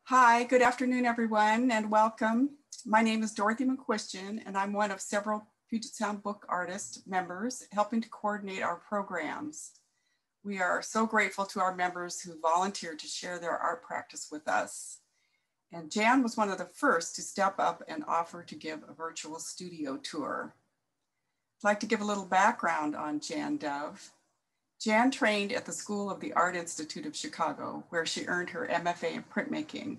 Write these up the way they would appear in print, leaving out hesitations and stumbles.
Hi, good afternoon, everyone, and welcome. My name is Dorothy McQuistion, and I'm one of several Puget Sound Book Artist members helping to coordinate our programs. We are so grateful to our members who volunteered to share their art practice with us. And Jan was one of the first to step up and offer to give a virtual studio tour. I'd like to give a little background on Jan Dove. Jan trained at the School of the Art Institute of Chicago, where she earned her MFA in printmaking.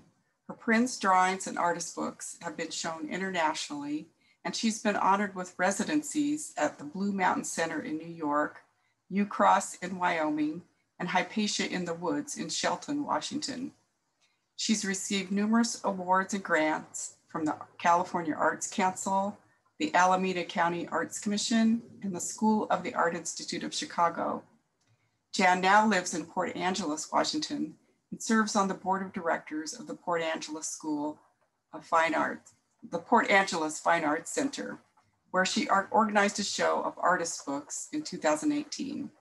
Her prints, drawings, and artist books have been shown internationally, and she's been honored with residencies at the Blue Mountain Center in New York, UCross in Wyoming, and Hypatia in the Woods in Shelton, Washington. She's received numerous awards and grants from the California Arts Council, the Alameda County Arts Commission, and the School of the Art Institute of Chicago. Jan now lives in Port Angeles, Washington, and serves on the board of directors of the Port Angeles School of Fine Arts, the Port Angeles Fine Arts Center, where she organized a show of artist books in 2018.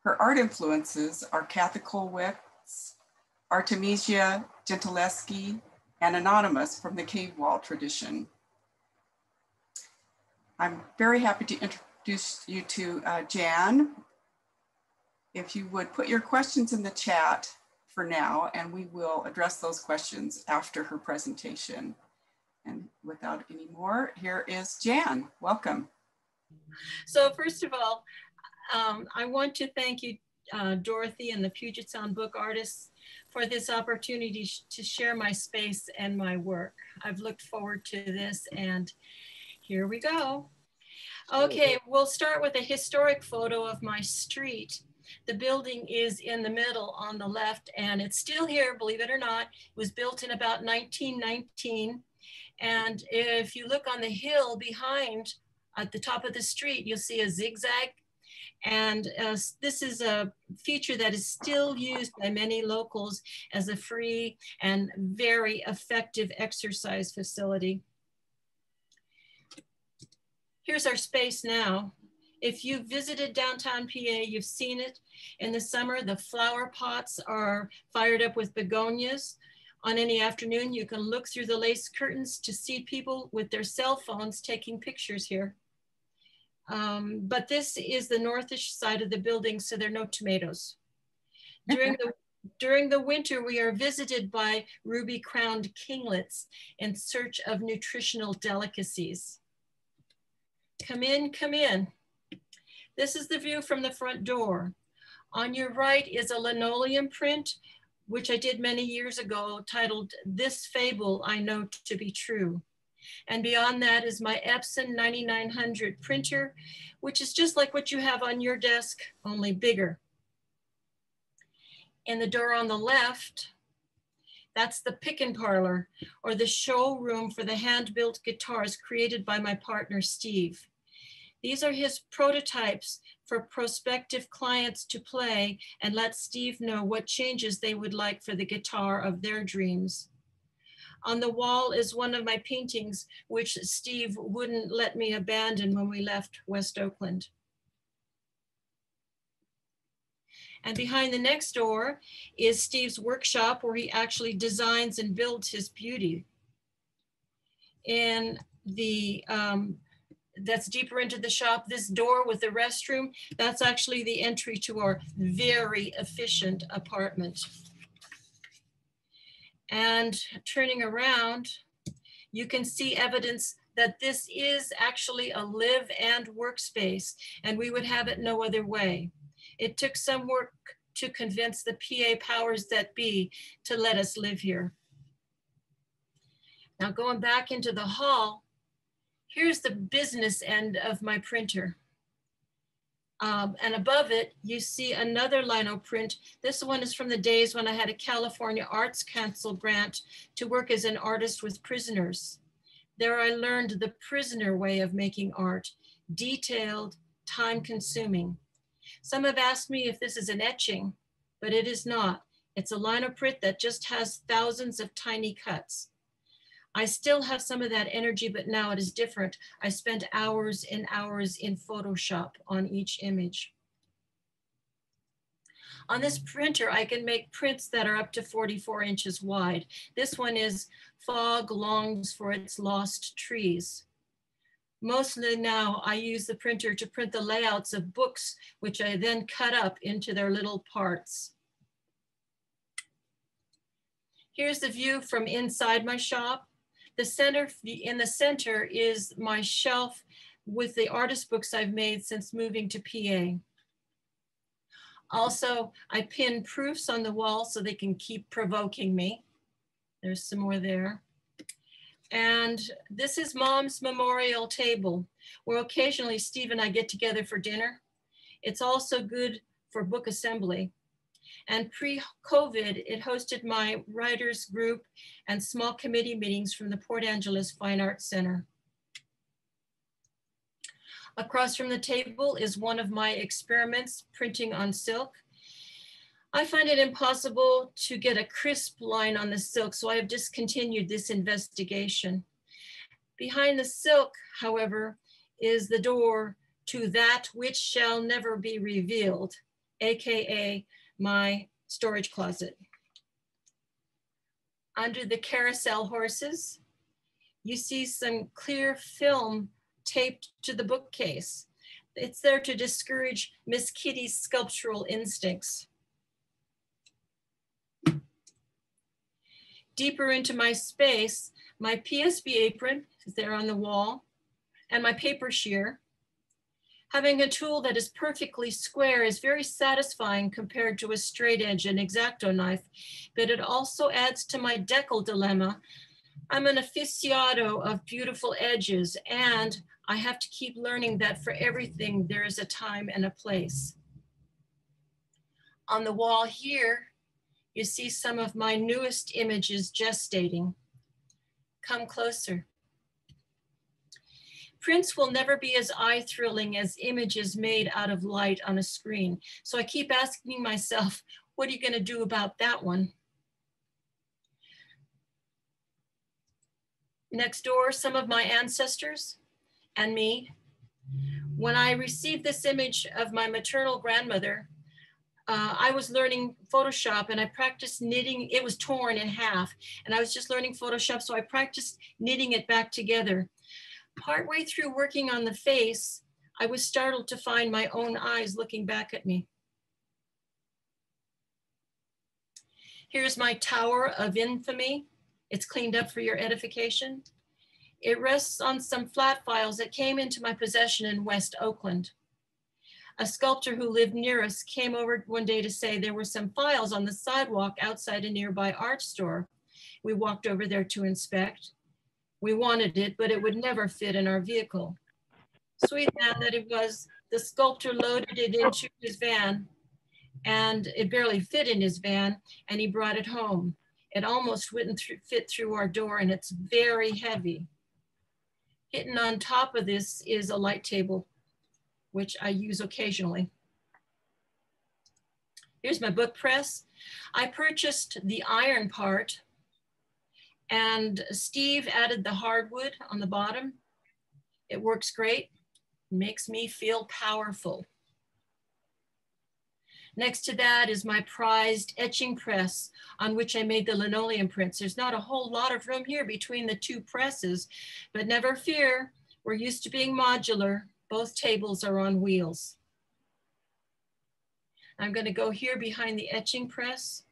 Her art influences are Kathy Kollwitz, Artemisia Gentileschi, and Anonymous from the cave wall tradition. I'm very happy to introduce you to Jan. If you would put your questions in the chat for now, and we will address those questions after her presentation. And without any more, here is Jan. Welcome. So first of all, I want to thank you, Dorothy and the Puget Sound Book Artists, for this opportunity to share my space and my work. I've looked forward to this, and here we go. Okay, we'll start with a historic photo of my street. The building is in the middle on the left, and it's still here, believe it or not. It was built in about 1919. And if you look on the hill behind, at the top of the street, you'll see a zigzag. And this is a feature that is still used by many locals as a free and very effective exercise facility. Here's our space now. If you've visited downtown PA, you've seen it. In the summer, the flower pots are fired up with begonias. On any afternoon, you can look through the lace curtains to see people with their cell phones taking pictures here. But this is the northish side of the building, so there are no tomatoes. During the winter, we are visited by ruby-crowned kinglets in search of nutritional delicacies. Come in, come in. This is the view from the front door. On your right is a linoleum print, which I did many years ago, titled "This Fable I Know to Be True." And beyond that is my Epson 9900 printer, which is just like what you have on your desk, only bigger. In the door on the left, that's the pick-and parlor, or the showroom for the hand-built guitars created by my partner, Steve. These are his prototypes for prospective clients to play and let Steve know what changes they would like for the guitar of their dreams. On the wall is one of my paintings, which Steve wouldn't let me abandon when we left West Oakland. And behind the next door is Steve's workshop, where he actually designs and builds his beauty. In the that's deeper into the shop, this door with the restroom, that's actually the entry to our very efficient apartment. And turning around, you can see evidence that this is actually a live and workspace, and we would have it no other way. It took some work to convince the PA powers that be to let us live here. Now going back into the hall, here's the business end of my printer. And above it, you see another lino print. This one is from the days when I had a California Arts Council grant to work as an artist with prisoners. There I learned the prisoner way of making art, detailed, time-consuming. Some have asked me if this is an etching, but it is not. It's a lino print that just has thousands of tiny cuts. I still have some of that energy, but now it is different. I spend hours and hours in Photoshop on each image. On this printer, I can make prints that are up to 44 inches wide. This one is Fog Longs for Its Lost Trees. Mostly now I use the printer to print the layouts of books, which I then cut up into their little parts. Here's the view from inside my shop. In the center is my shelf with the artist books I've made since moving to PA. Also, I pin proofs on the wall so they can keep provoking me. There's some more there. And this is Mom's memorial table, where occasionally Steve and I get together for dinner. It's also good for book assembly. And pre-COVID, it hosted my writers group and small committee meetings from the Port Angeles Fine Arts Center. Across from the table is one of my experiments printing on silk. I find it impossible to get a crisp line on the silk, so I have discontinued this investigation. Behind the silk, however, is the door to that which shall never be revealed, AKA my storage closet. Under the carousel horses, you see some clear film taped to the bookcase. It's there to discourage Miss Kitty's sculptural instincts. Deeper into my space, my PSBA apron is there on the wall, and my paper shear. Having a tool that is perfectly square is very satisfying compared to a straight edge and X-Acto knife, but it also adds to my decal dilemma. I'm an aficionado of beautiful edges, and I have to keep learning that for everything, there is a time and a place. On the wall here, you see some of my newest images gestating. Come closer. Prints will never be as eye-thrilling as images made out of light on a screen. So I keep asking myself, what are you going to do about that one? Next door, some of my ancestors and me. When I received this image of my maternal grandmother, I was learning Photoshop and I practiced knitting. It was torn in half and I was just learning Photoshop, so I practiced knitting it back together. Partway through working on the face, I was startled to find my own eyes looking back at me. Here's my tower of infamy. It's cleaned up for your edification. It rests on some flat files that came into my possession in West Oakland. A sculptor who lived near us came over one day to say there were some files on the sidewalk outside a nearby art store. We walked over there to inspect. We wanted it, but it would never fit in our vehicle. Sweet man that it was, the sculptor loaded it into his van and it barely fit in his van and he brought it home. It almost wouldn't fit through our door and it's very heavy. Hidden on top of this is a light table, which I use occasionally. Here's my book press. I purchased the iron part and Steve added the hardwood on the bottom. It works great, makes me feel powerful. Next to that is my prized etching press on which I made the linoleum prints. There's not a whole lot of room here between the two presses, but never fear, we're used to being modular. Both tables are on wheels. I'm going to go here behind the etching press.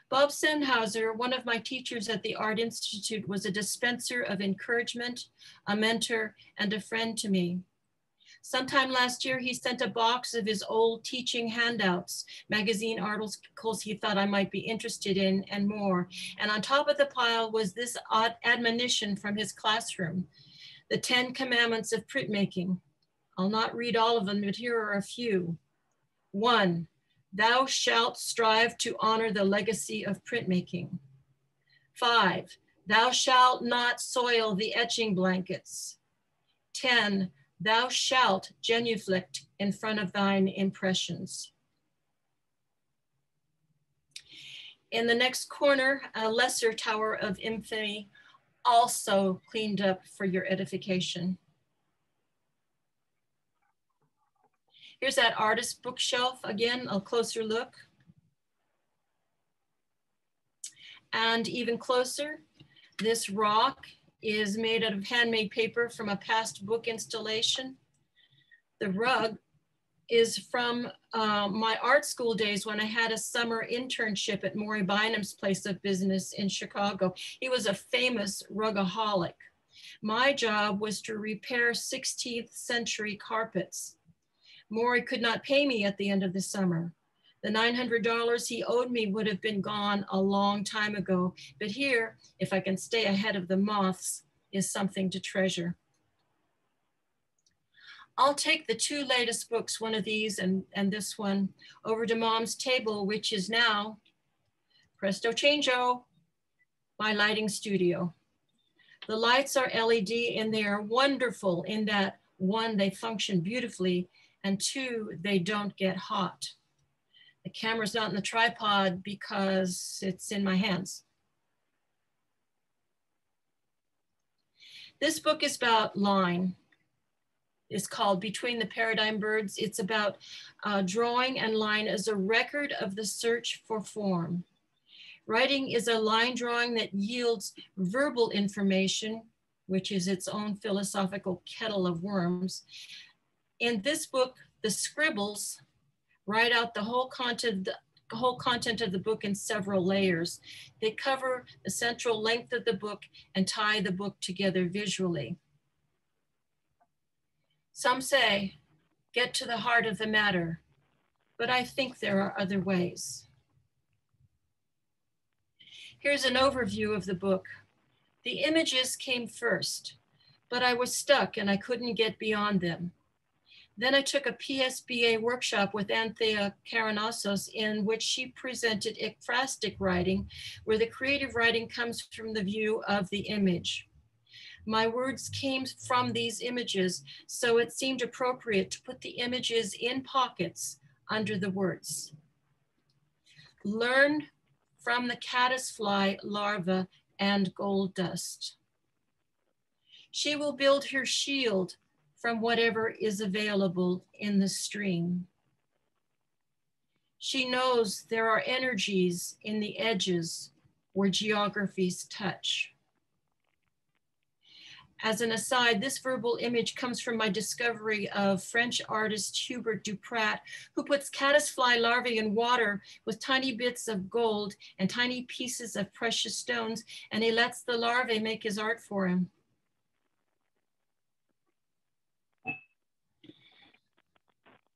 Bob Sennhauser, one of my teachers at the Art Institute, was a dispenser of encouragement, a mentor, and a friend to me. Sometime last year, he sent a box of his old teaching handouts, magazine articles he thought I might be interested in, and more. And on top of the pile was this admonition from his classroom, the 10 Commandments of Printmaking. I'll not read all of them, but here are a few. 1, thou shalt strive to honor the legacy of printmaking. 5, thou shalt not soil the etching blankets. 10, thou shalt genuflect in front of thine impressions. In the next corner, a lesser tower of infamy, also cleaned up for your edification. Here's that artist bookshelf. Again, a closer look. And even closer, this rock is made out of handmade paper from a past book installation. The rug is from my art school days when I had a summer internship at Maury Bynum's place of business in Chicago. He was a famous rugaholic. My job was to repair 16th century carpets. Maury could not pay me at the end of the summer. The $900 he owed me would have been gone a long time ago, but here, if I can stay ahead of the moths, is something to treasure. I'll take the two latest books, one of these and this one, over to Mom's table, which is now, presto changeo, my lighting studio. The lights are LED and they are wonderful in that, one, they function beautifully, and two, they don't get hot. The camera's not in the tripod because it's in my hands. This book is about line. It's called Between the Paradigm Birds. It's about drawing and line as a record of the search for form. Writing is a line drawing that yields verbal information, which is its own philosophical kettle of worms. In this book, the scribbles write out the whole content of the book in several layers. They cover the central length of the book and tie the book together visually. Some say, get to the heart of the matter, but I think there are other ways. Here's an overview of the book. The images came first, but I was stuck and I couldn't get beyond them. Then I took a PSBA workshop with Anthea Karanassos in which she presented ekphrastic writing, where the creative writing comes from the view of the image. My words came from these images, so it seemed appropriate to put the images in pockets under the words. Learn from the caddisfly larva and gold dust. She will build her shield from whatever is available in the stream. She knows there are energies in the edges where geographies touch. As an aside, this verbal image comes from my discovery of French artist Hubert Duprat, who puts caddisfly larvae in water with tiny bits of gold and tiny pieces of precious stones, and he lets the larvae make his art for him.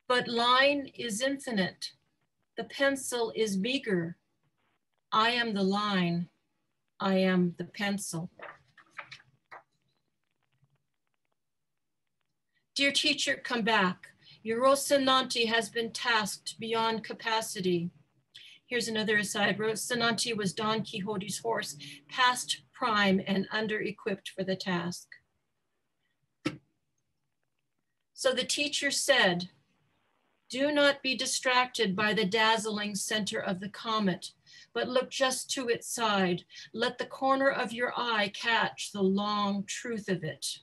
But line is infinite. The pencil is meager. I am the line. I am the pencil. Dear teacher, come back. Your Rocinante has been tasked beyond capacity. Here's another aside. Rocinante was Don Quixote's horse, past prime and under-equipped for the task. So the teacher said, do not be distracted by the dazzling center of the comet, but look just to its side. Let the corner of your eye catch the long truth of it.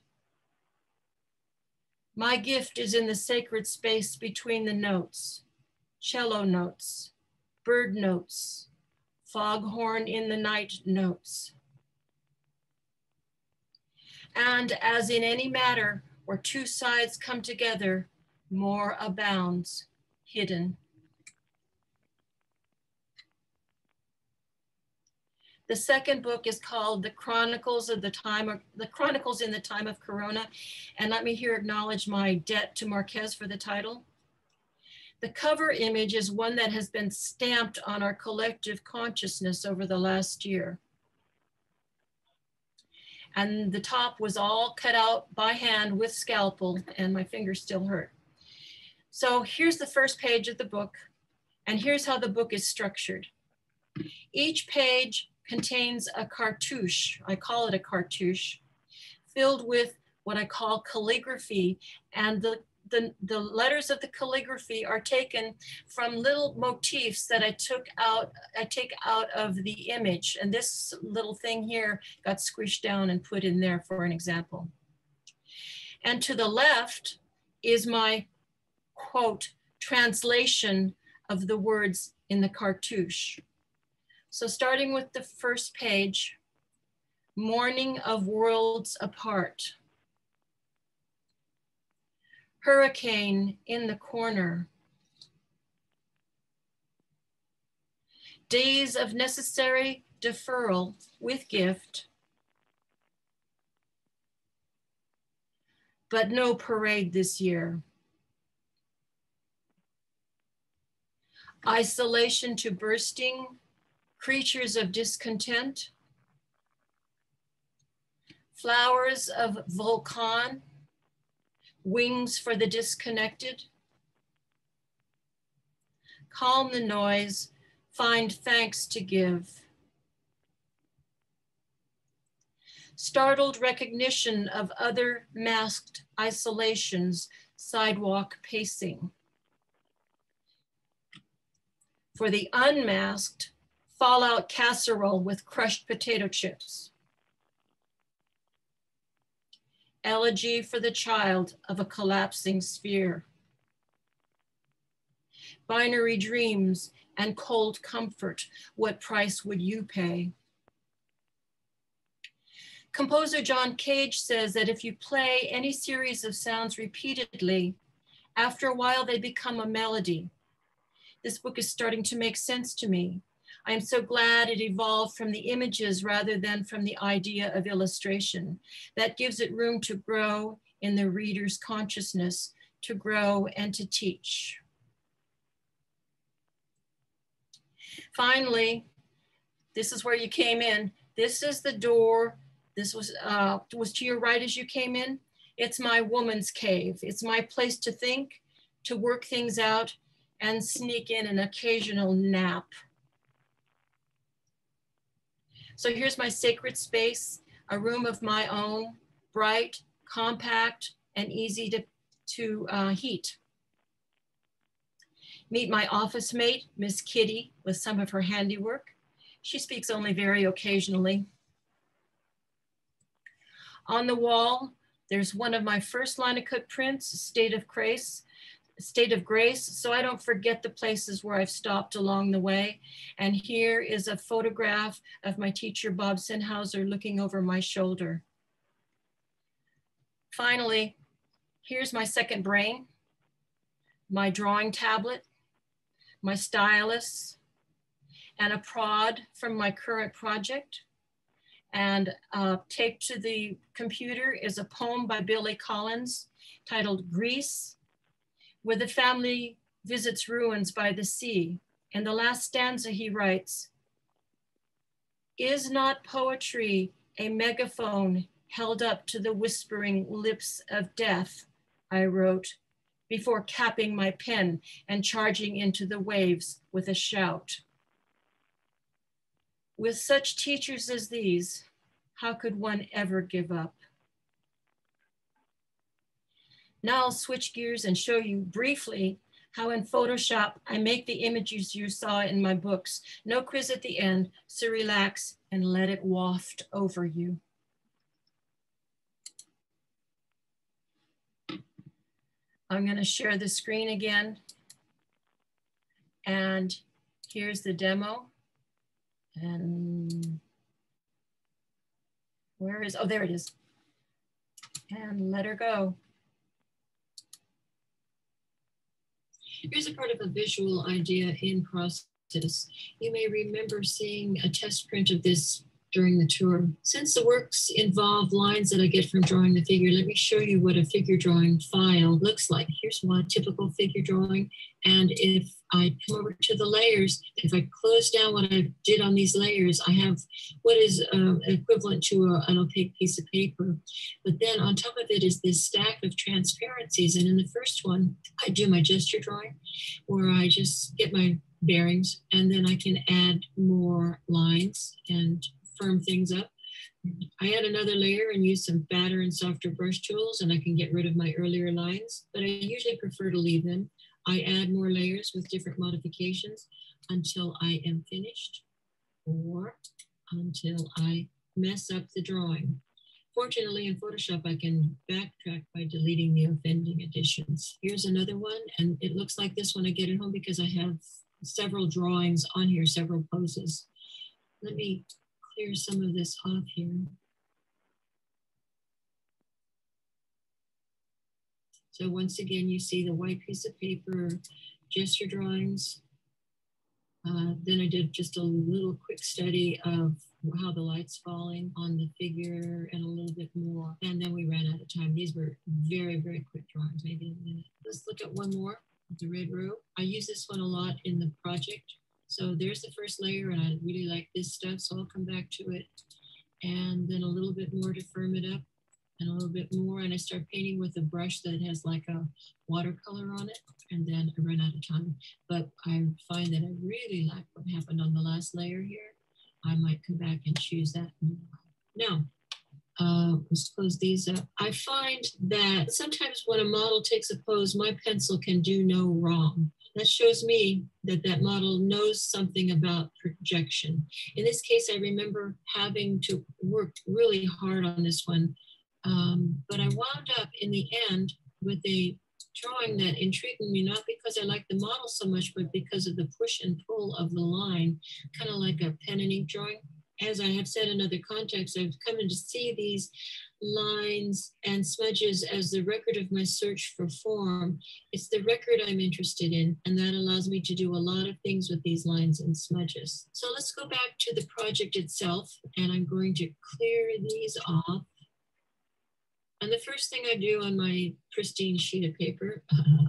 My gift is in the sacred space between the notes, cello notes, bird notes, foghorn in the night notes. And as in any matter where two sides come together, more abounds hidden. The second book is called The Chronicles in the Time of Corona. And let me here acknowledge my debt to Marquez for the title. The cover image is one that has been stamped on our collective consciousness over the last year. And the top was all cut out by hand with scalpel, and my fingers still hurt. So here's the first page of the book, and here's how the book is structured. Each page contains a cartouche, I call it a cartouche, filled with what I call calligraphy, and the letters of the calligraphy are taken from little motifs that I take out of the image, and this little thing here got squished down and put in there for an example. And to the left is my quote, translation of the words in the cartouche. So starting with the first page, Morning of Worlds Apart. Hurricane in the corner. Days of necessary deferral with gift, but no parade this year. Isolation to bursting, creatures of discontent, flowers of volcan, wings for the disconnected. Calm the noise, find thanks to give. Startled recognition of other masked isolations, sidewalk pacing. For the unmasked, fallout casserole with crushed potato chips. Elegy for the child of a collapsing sphere. Binary dreams and cold comfort, what price would you pay? Composer John Cage says that if you play any series of sounds repeatedly, after a while they become a melody. This book is starting to make sense to me. I am so glad it evolved from the images rather than from the idea of illustration. That gives it room to grow in the reader's consciousness, to grow and to teach. Finally, this is where you came in. This is the door. This was to your right as you came in. It's my woman's cave. It's my place to think, to work things out, and sneak in an occasional nap. So here's my sacred space, a room of my own, bright, compact, and easy to heat. Meet my office mate, Miss Kitty, with some of her handiwork. She speaks only very occasionally. On the wall, there's one of my first line of cut prints, State of Grace, so I don't forget the places where I've stopped along the way. And here is a photograph of my teacher, Bob Sennhauser, looking over my shoulder. Finally, here's my second brain, my drawing tablet, my stylus, and a prod from my current project. And taped to the computer is a poem by Billy Collins titled Greece, where the family visits ruins by the sea. In the last stanza he writes, "Is not poetry a megaphone held up to the whispering lips of death?" I wrote, before capping my pen and charging into the waves with a shout. With such teachers as these, how could one ever give up? Now I'll switch gears and show you briefly how in Photoshop I make the images you saw in my books. No quiz at the end, so relax and let it waft over you. I'm going to share the screen again. And here's the demo. And where is, oh, there it is. And let her go. Here's a part of a visual idea in process. You may remember seeing a test print of this during the tour. Since the works involve lines that I get from drawing the figure, let me show you what a figure drawing file looks like. Here's one typical figure drawing. And if I come over to the layers, if I close down what I did on these layers, I have what is equivalent to an opaque piece of paper. But then on top of it is this stack of transparencies. And in the first one, I do my gesture drawing, where I just get my bearings, and then I can add more lines and firm things up. I add another layer and use some fatter and softer brush tools, and I can get rid of my earlier lines, but I usually prefer to leave them. I add more layers with different modifications until I am finished or until I mess up the drawing. Fortunately, in Photoshop, I can backtrack by deleting the offending additions. Here's another one, and it looks like this when I get it home because I have several drawings on here, several poses. Let me clear some of this off here. So once again, you see the white piece of paper, gesture drawings. Then I did just a little quick study of how the light's falling on the figure and a little bit more. And then we ran out of time. These were very, very quick drawings, maybe a minute. Let's look at one more, the red row. I use this one a lot in the project. So there's the first layer, and I really like this stuff, so I'll come back to it. And then a little bit more to firm it up, and a little bit more, and I start painting with a brush that has like a watercolor on it, and then I run out of time. But I find that I really like what happened on the last layer here. I might come back and choose that. Now, let's close these up. I find that sometimes when a model takes a pose, my pencil can do no wrong. That shows me that that model knows something about projection. In this case, I remember having to work really hard on this one. But I wound up in the end with a drawing that intrigued me, not because I liked the model so much, but because of the push and pull of the line, kind of like a pen and ink drawing. As I have said in other contexts, I've come in to see these lines and smudges as the record of my search for form. It's the record I'm interested in, and that allows me to do a lot of things with these lines and smudges. So let's go back to the project itself, and I'm going to clear these off. And the first thing I do on my pristine sheet of paper, I'm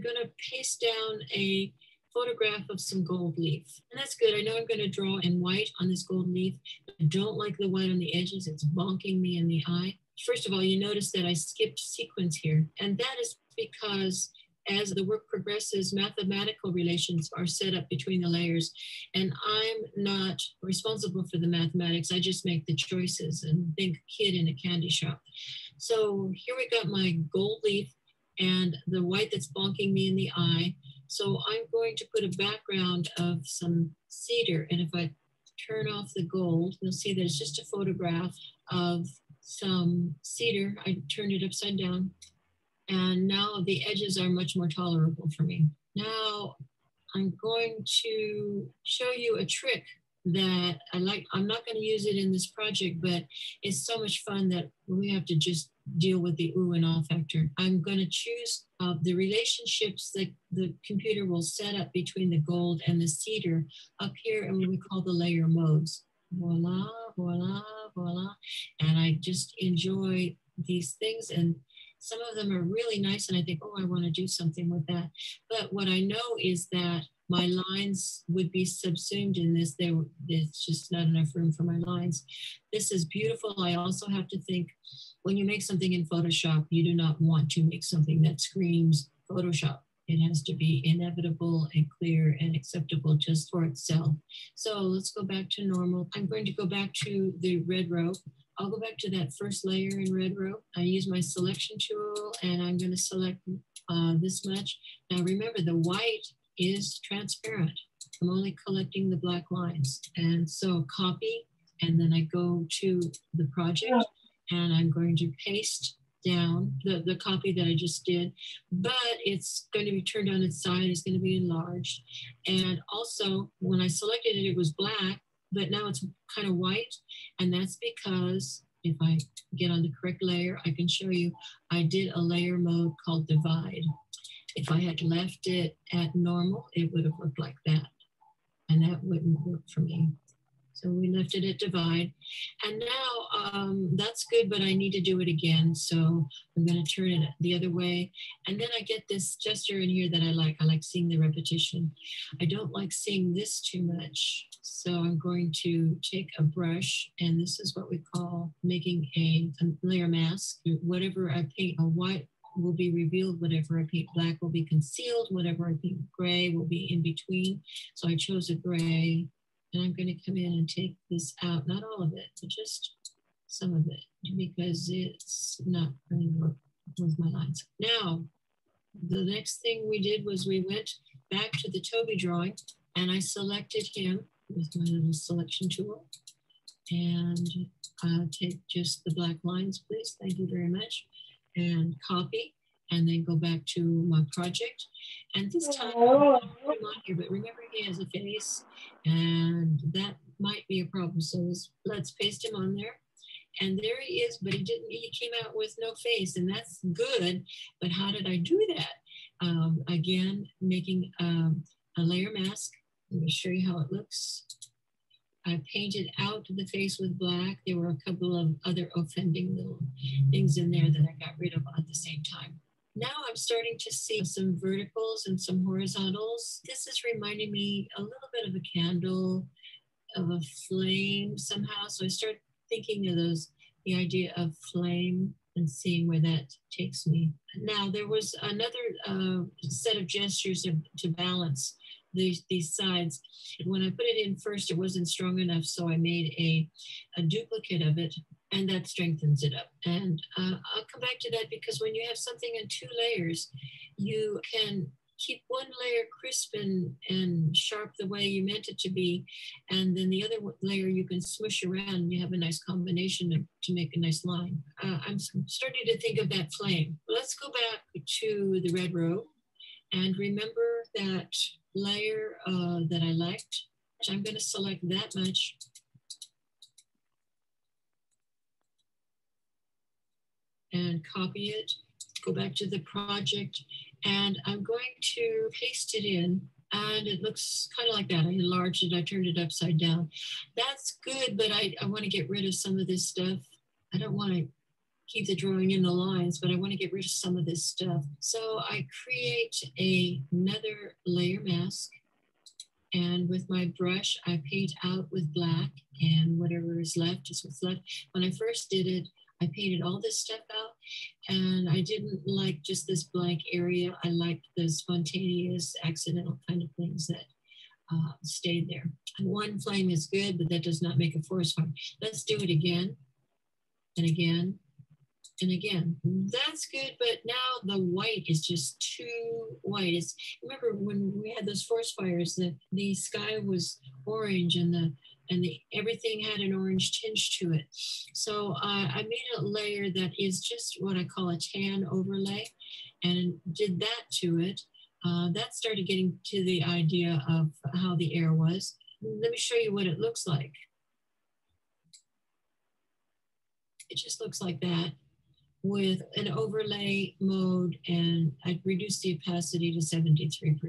gonna paste down a photograph of some gold leaf. And that's good. I know I'm gonna draw in white on this gold leaf. I don't like the white on the edges. It's bonking me in the eye. First of all, you notice that I skipped sequence here. And that is because as the work progresses, mathematical relations are set up between the layers. And I'm not responsible for the mathematics. I just make the choices and think kid in a candy shop. So here we got my gold leaf and the white that's bonking me in the eye. So I'm going to put a background of some cedar. And if I turn off the gold, you'll see that it's just a photograph of some cedar. I turned it upside down. And now the edges are much more tolerable for me. Now I'm going to show you a trick that I like. I'm not going to use it in this project, but it's so much fun that we have to just deal with the ooh and ah factor. I'm going to choose the relationships that the computer will set up between the gold and the cedar up here in what we call the layer modes. Voila, voila, voila. And I just enjoy these things, and some of them are really nice, and I think, oh, I want to do something with that. But what I know is that my lines would be subsumed in this. There's just not enough room for my lines. This is beautiful. I also have to think, when you make something in Photoshop, you do not want to make something that screams Photoshop. It has to be inevitable and clear and acceptable just for itself. So let's go back to normal. I'm going to go back to the red row. I'll go back to that first layer in red row. I use my selection tool and I'm going to select this much. Now remember, the white is transparent. I'm only collecting the black lines. And so copy, and then I go to the project and I'm going to paste down the copy that I just did, but it's going to be turned on its side. It's going to be enlarged. And also when I selected it, it was black, but now it's kind of white. And that's because if I get on the correct layer, I can show you, I did a layer mode called divide. If I had left it at normal, it would have looked like that. And that wouldn't work for me. So we left it at divide. And now that's good, but I need to do it again. So I'm going to turn it the other way. And then I get this gesture in here that I like. I like seeing the repetition. I don't like seeing this too much. So I'm going to take a brush, and this is what we call making a layer mask. Whatever I paint white will be revealed, whatever I paint black will be concealed, whatever I paint gray will be in between. So I chose a gray. And I'm going to come in and take this out, not all of it, but just some of it, because it's not going to work with my lines. Now, the next thing we did was we went back to the Toby drawing, and I selected him with my little selection tool. And take just the black lines, please. Thank you very much. And copy, and then go back to my project. And this time, I'll put him on here, but remember he has a face, and that might be a problem. So let's paste him on there. And there he is, but he came out with no face, and that's good. But how did I do that? Again, making a layer mask. Let me show you how it looks. I painted out the face with black. There were a couple of other offending little things in there that I got rid of at the same time. Now I'm starting to see some verticals and some horizontals. This is reminding me a little bit of a candle, of a flame somehow. So I start thinking of the idea of flame and seeing where that takes me. Now there was another set of gestures to balance these sides. When I put it in first, it wasn't strong enough, so I made a duplicate of it, and that strengthens it up. And I'll come back to that, because when you have something in 2 layers, you can keep one layer crisp and sharp the way you meant it to be, and then the other layer you can smush around and you have a nice combination to make a nice line. I'm starting to think of that flame. Let's go back to the red row and remember that layer that I liked. So I'm going to select that much. And copy it, go back to the project, and I'm going to paste it in, and it looks kind of like that. I enlarged it, I turned it upside down. That's good, but I want to get rid of some of this stuff. I don't want to keep the drawing in the lines, but I want to get rid of some of this stuff. So I create another layer mask, and with my brush, I paint out with black, and whatever is left is what's left. When I first did it, I painted all this stuff out, and I didn't like just this blank area. I liked the spontaneous, accidental kind of things that stayed there. And one flame is good, but that does not make a forest fire. Let's do it again, and again, and again. That's good, but now the white is just too white. Remember when we had those forest fires, the sky was orange, and everything had an orange tinge to it. So I made a layer that is just what I call a tan overlay, and did that to it. That started getting to the idea of how the air was. Let me show you what it looks like. It just looks like that, with an overlay mode, and I'd reduced the opacity to 73%.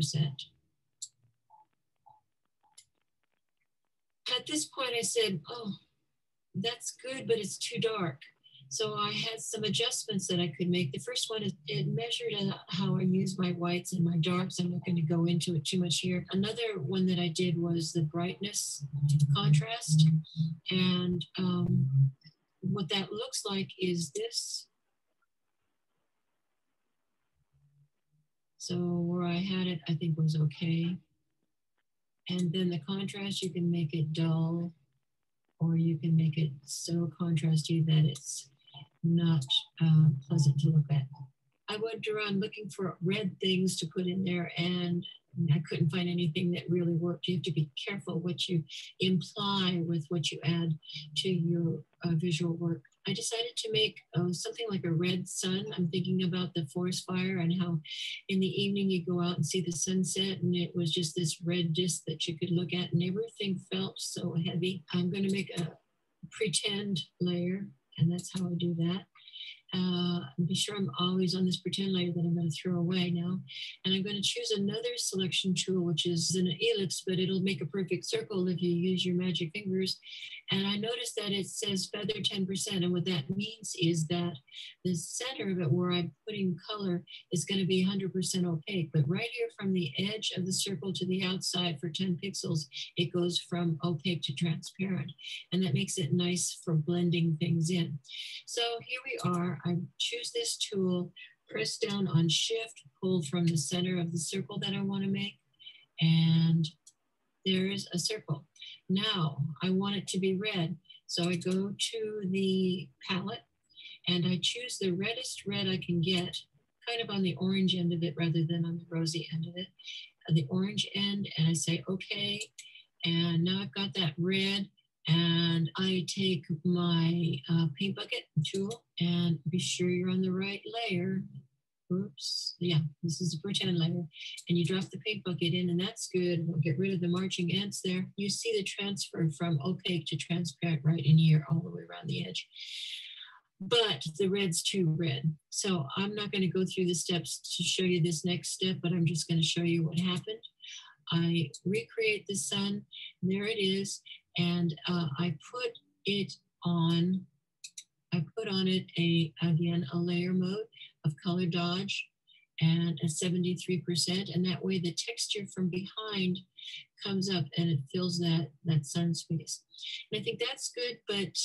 At this point, I said, oh, that's good, but it's too dark. So I had some adjustments that I could make. The first one is it measured how I use my whites and my darks. I'm not going to go into it too much here. Another one that I did was the brightness contrast. And what that looks like is this. So where I had it, I think was okay. And then the contrast, you can make it dull, or you can make it so contrasty that it's not pleasant to look at. I went around looking for red things to put in there, and I couldn't find anything that really worked. You have to be careful what you imply with what you add to your visual work. I decided to make something like a red sun. I'm thinking about the forest fire and how in the evening you go out and see the sunset, and it was just this red disc that you could look at, and everything felt so heavy. I'm going to make a pretend layer, and that's how I do that. Be sure I'm always on this pretend layer that I'm going to throw away now. And I'm going to choose another selection tool, which is an ellipse, but it'll make a perfect circle if you use your magic fingers. And I noticed that it says feather 10%. And what that means is that the center of it, where I'm putting color, is going to be 100% opaque. But right here from the edge of the circle to the outside for 10 pixels, it goes from opaque to transparent. And that makes it nice for blending things in. So here we are. I choose this tool, press down on Shift, pull from the center of the circle that I want to make, and there's a circle. Now I want it to be red, so I go to the palette and I choose the reddest red I can get, kind of on the orange end of it rather than on the rosy end of it, the orange end, and I say okay, and now I've got that red. And I take my paint bucket tool and be sure you're on the right layer. Oops, yeah, this is a pretend layer. And you drop the paint bucket in and that's good. We'll get rid of the marching ants there. You see the transfer from opaque to transparent right in here all the way around the edge. But the red's too red. So I'm not going to go through the steps to show you this next step, but I'm just going to show you what happened. I recreate the sun, there it is, and I put on it again a layer mode of color dodge and a 73%, and that way the texture from behind comes up and it fills that sun space. And I think that's good, but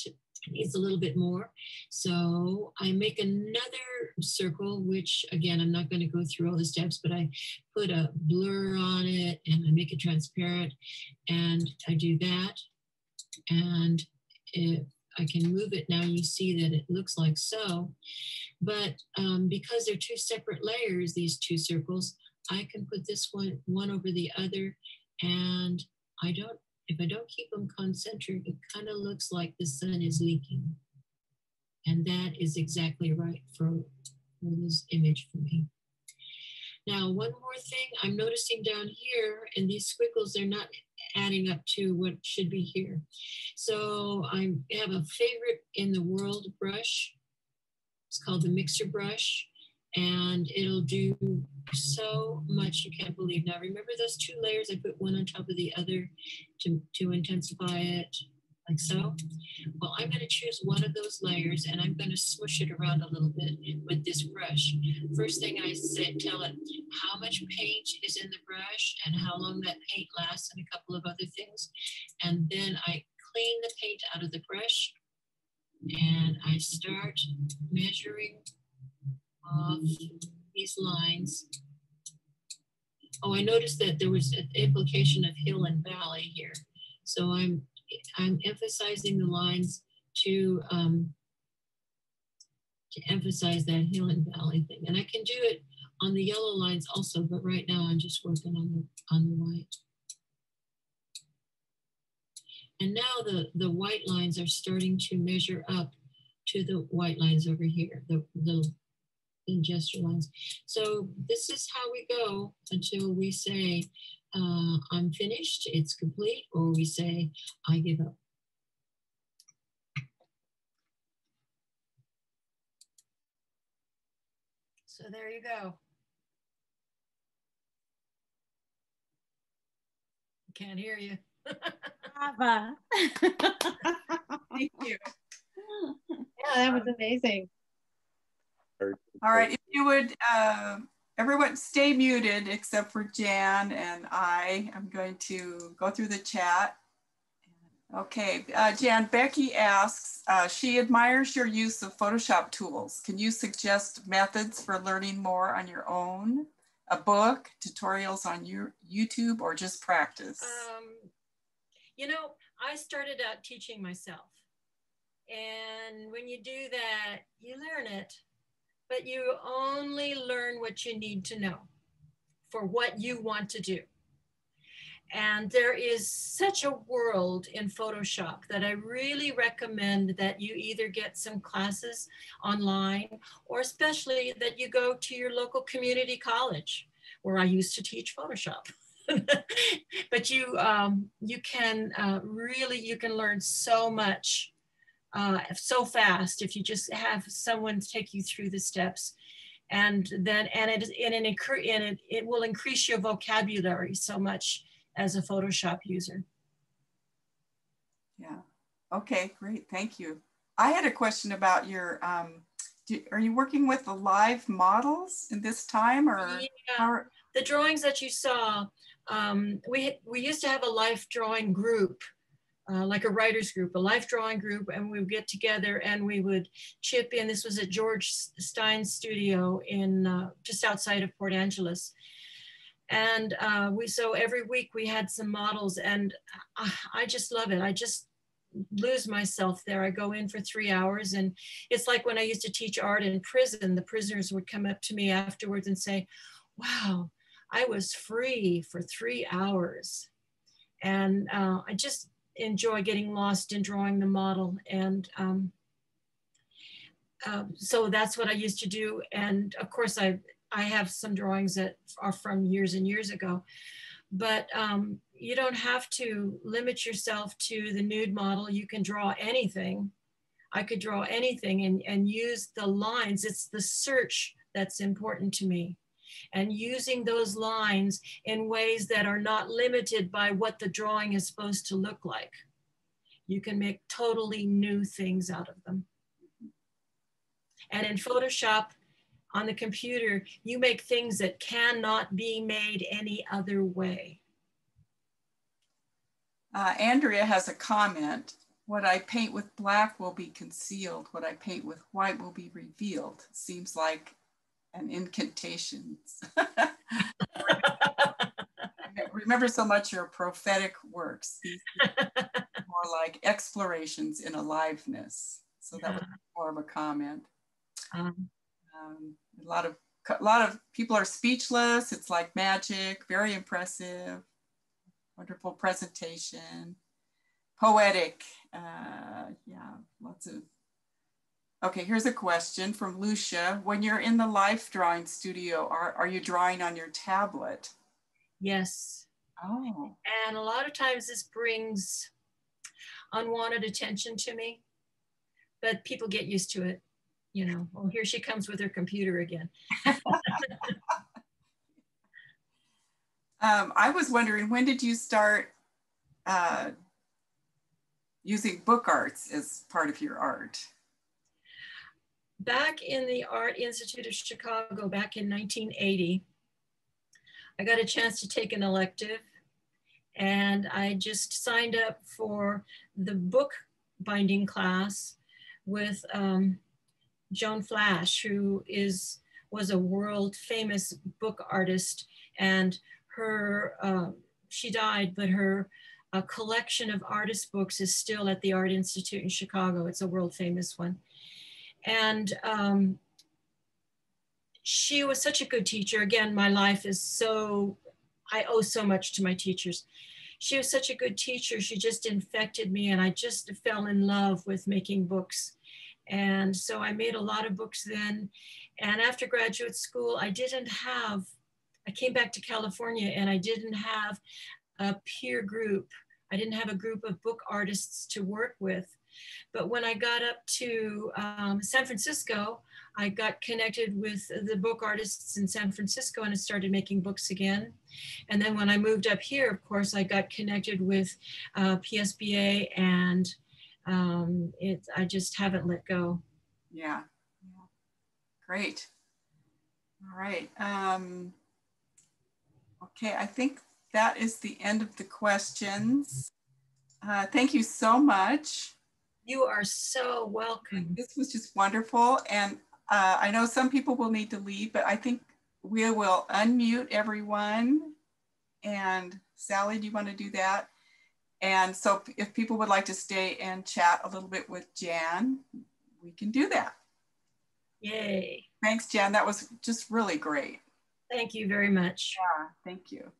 needs a little bit more. So I make another circle, which again, I'm not going to go through all the steps, but I put a blur on it and I make it transparent and I do that. And if I can move it now, you see that it looks like so. But because they're two separate layers, these two circles, I can put this one over the other, and if I don't keep them concentric, it kind of looks like the sun is leaking. And that is exactly right for this image for me. Now, one more thing I'm noticing down here, and these squiggles, they're not adding up to what should be here. So I have a favorite in the world brush. It's called the mixer brush, and it'll do so much you can't believe. Now, remember those two layers? I put one on top of the other to intensify it, like so. Well, I'm going to choose one of those layers, and I'm going to smush it around a little bit with this brush. First thing I say, tell it how much paint is in the brush and how long that paint lasts, and a couple of other things. And then I clean the paint out of the brush, and I start measuring off these lines. Oh, I noticed that there was an implication of hill and valley here. So I'm emphasizing the lines to emphasize that hill and valley thing. And I can do it on the yellow lines also, but right now I'm just working on the white. And now the white lines are starting to measure up to the white lines over here, the little gesture lines. So this is how we go until we say, I'm finished, it's complete, or we say, I give up. So there you go. Can't hear you. Ava. Thank you. Yeah, that was amazing. All right, if you would, everyone stay muted except for Jan and I. I'm going to go through the chat. Okay, Jan, Becky asks, she admires your use of Photoshop tools. Can you suggest methods for learning more on your own? A book, tutorials on your YouTube, or just practice? You know, I started out teaching myself. And when you do that, you learn it, but you only learn what you need to know for what you want to do. And there is such a world in Photoshop that I really recommend that you either get some classes online, or especially that you go to your local community college where I used to teach Photoshop. But you can learn so much so fast if you just have someone take you through the steps, and it will increase your vocabulary so much as a Photoshop user. Yeah. Okay, great. Thank you. I had a question about your, are you working with the live models in this time, or? Yeah. The drawings that you saw, we used to have a life drawing group, like a writer's group, a life drawing group, and we would get together and we would chip in. This was at George Stein's studio in just outside of Port Angeles. And so every week we had some models, and I just love it. I just lose myself there. I go in for 3 hours, and it's like when I used to teach art in prison, the prisoners would come up to me afterwards and say, wow, I was free for 3 hours. And enjoy getting lost in drawing the model. And so that's what I used to do. And of course, I have some drawings that are from years and years ago, but you don't have to limit yourself to the nude model. You can draw anything. I could draw anything and use the lines. It's the search that's important to me. And using those lines in ways that are not limited by what the drawing is supposed to look like. You can make totally new things out of them. And in Photoshop, on the computer, you make things that cannot be made any other way. Andrea has a comment. What I paint with black will be concealed. What I paint with white will be revealed. Seems like an incantation. I remember so much your prophetic works. These more like explorations in aliveness. So that was more of a comment. A lot of people are speechless. It's like magic, very impressive, wonderful presentation, poetic. Yeah, lots of. Okay, here's a question from Lucia. When you're in the life drawing studio, are you drawing on your tablet? Yes. Oh. And a lot of times this brings unwanted attention to me, but people get used to it. You know, oh, here she comes with her computer again. I was wondering, when did you start using book arts as part of your art? Back in the Art Institute of Chicago, back in 1980, I got a chance to take an elective, and I just signed up for the book binding class with Joan Flash, who was a world famous book artist, and her she died, but her collection of artist books is still at the Art Institute in Chicago. It's a world famous one. And she was such a good teacher. Again, my life is so, I owe so much to my teachers. She was such a good teacher. She just infected me, and I just fell in love with making books. And so I made a lot of books then. And after graduate school, I came back to California, and I didn't have a peer group. I didn't have a group of book artists to work with. But when I got up to San Francisco, I got connected with the book artists in San Francisco, and I started making books again. And then when I moved up here, of course, I got connected with PSBA, and I just haven't let go. Yeah. Great. All right. Okay, I think that is the end of the questions. Thank you so much. You are so welcome. This was just wonderful. And I know some people will need to leave, but I think we will unmute everyone. And Sally, do you want to do that? And so if people would like to stay and chat a little bit with Jan, we can do that. Yay. Thanks, Jan. That was just really great. Thank you very much. Yeah, thank you.